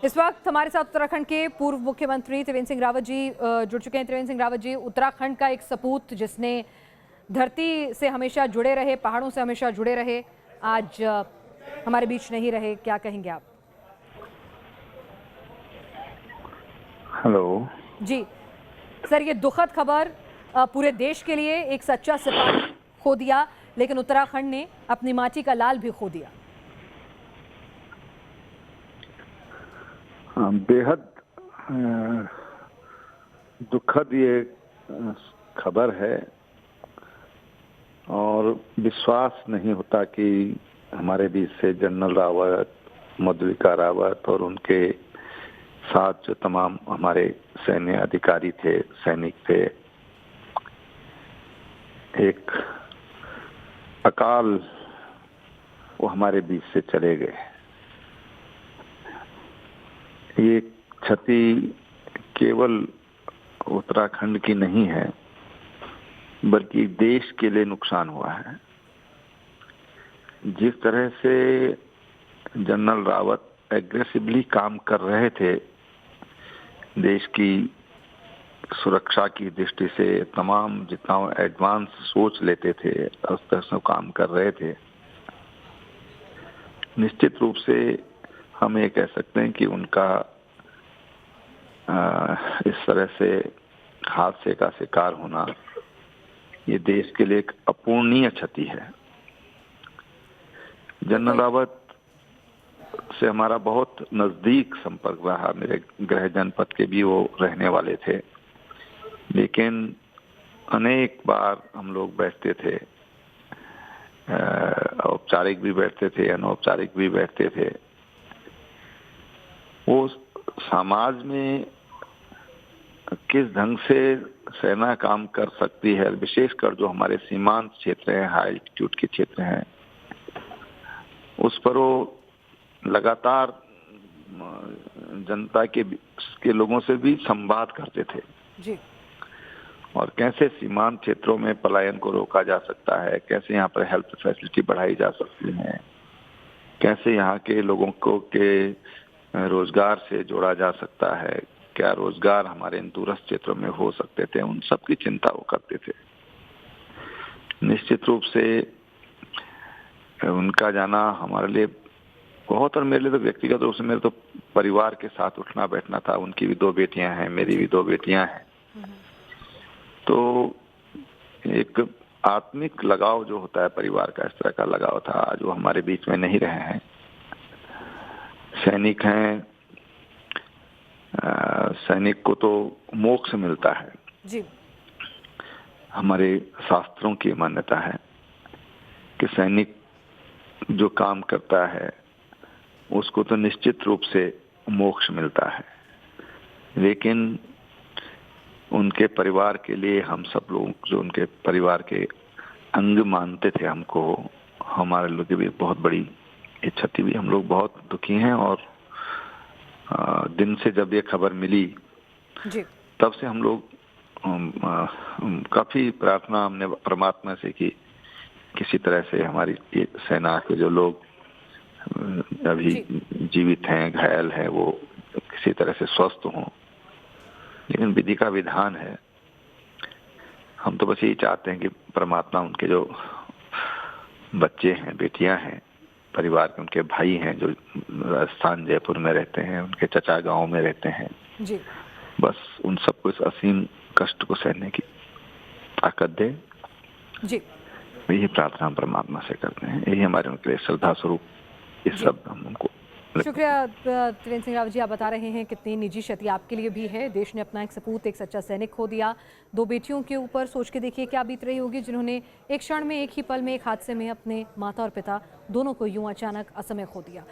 इस वक्त हमारे साथ उत्तराखंड के पूर्व मुख्यमंत्री त्रिवेंद्र सिंह रावत जी जुड़ चुके हैं। त्रिवेंद्र सिंह रावत जी, उत्तराखंड का एक सपूत जिसने धरती से हमेशा जुड़े रहे, पहाड़ों से हमेशा जुड़े रहे, आज हमारे बीच नहीं रहे, क्या कहेंगे आप? हेलो जी सर, ये दुखद खबर पूरे देश के लिए, एक सच्चा सिपाही खो दिया, लेकिन उत्तराखंड ने अपनी माटी का लाल भी खो दिया। बेहद दुखद ये खबर है और विश्वास नहीं होता कि हमारे बीच से जनरल रावत, मधुलिका रावत और उनके साथ जो तमाम हमारे सैन्य अधिकारी थे, सैनिक थे, एक अकाल वो हमारे बीच से चले गए। ये क्षति केवल उत्तराखंड की नहीं है, बल्कि देश के लिए नुकसान हुआ है। जिस तरह से जनरल रावत एग्रेसिवली काम कर रहे थे, देश की सुरक्षा की दृष्टि से तमाम जितना एडवांस सोच लेते थे, उस तरह से काम कर रहे थे। निश्चित रूप से हम ये कह सकते हैं कि उनका इस तरह से हादसे का शिकार होना ये देश के लिए एक अपूर्णीय क्षति है। जनरल रावत से हमारा बहुत नजदीक संपर्क रहा, मेरे गृह जनपद के भी वो रहने वाले थे, लेकिन अनेक बार हम लोग बैठते थे, औपचारिक भी बैठते थे, अनौपचारिक भी बैठते थे। वो समाज में किस ढंग से सेना काम कर सकती है, विशेषकर जो हमारे सीमांत क्षेत्र हैं, हाई एल्टीट्यूड के क्षेत्र हैं, उस पर वो लगातार जनता के लोगों से भी संवाद करते थे जी। और कैसे सीमांत क्षेत्रों में पलायन को रोका जा सकता है, कैसे यहाँ पर हेल्थ फैसिलिटी बढ़ाई जा सकती है, कैसे यहाँ के लोगों को के रोजगार से जोड़ा जा सकता है, क्या रोजगार हमारे इन दूरस्थ क्षेत्रों में हो सकते थे, उन सब की चिंता वो करते थे। निश्चित रूप से उनका जाना हमारे लिए बहुत, और मेरे लिए तो व्यक्तिगत रूप से मेरे तो परिवार के साथ उठना बैठना था। उनकी भी 2 बेटियां हैं, मेरी भी 2 बेटियां हैं, तो एक आत्मिक लगाव जो होता है परिवार का, इस तरह का लगाव था। आज वो हमारे बीच में नहीं रहे हैं। सैनिक हैं, सैनिक को तो मोक्ष मिलता है जी। हमारे शास्त्रों की मान्यता है कि सैनिक जो काम करता है उसको तो निश्चित रूप से मोक्ष मिलता है, लेकिन उनके परिवार के लिए हम सब लोग जो उनके परिवार के अंग मानते थे हमको, हमारे लोग की भी बहुत बड़ी क्षति भी, हम लोग बहुत दुखी हैं। और दिन से जब ये खबर मिली जी। तब से हम लोग काफी प्रार्थना हमने परमात्मा से की, किसी तरह से हमारी सेना के जो लोग अभी जीवित हैं, घायल हैं, वो किसी तरह से स्वस्थ हों। लेकिन विधि का विधान है, हम तो बस यही चाहते हैं कि परमात्मा उनके जो बच्चे हैं, बेटियां हैं, परिवार के उनके भाई हैं जो राजस्थान जयपुर में रहते हैं, उनके चचा गांव में रहते हैं जी, बस उन सबको इस असीम कष्ट को सहने की ताकत दे। जी। यही प्रार्थना हम परमात्मा से करते हैं, यही हमारे उनके लिए श्रद्धा स्वरूप ये सब हम उनको। शुक्रिया त्रिवेंद्र सिंह रावत जी, आप बता रहे हैं कितनी निजी क्षति आपके लिए भी है। देश ने अपना एक सपूत, एक सच्चा सैनिक खो दिया। 2 बेटियों के ऊपर सोच के देखिए क्या बीत रही होगी, जिन्होंने एक क्षण में, एक ही पल में, एक हादसे में अपने माता और पिता दोनों को यूं अचानक असमय खो दिया।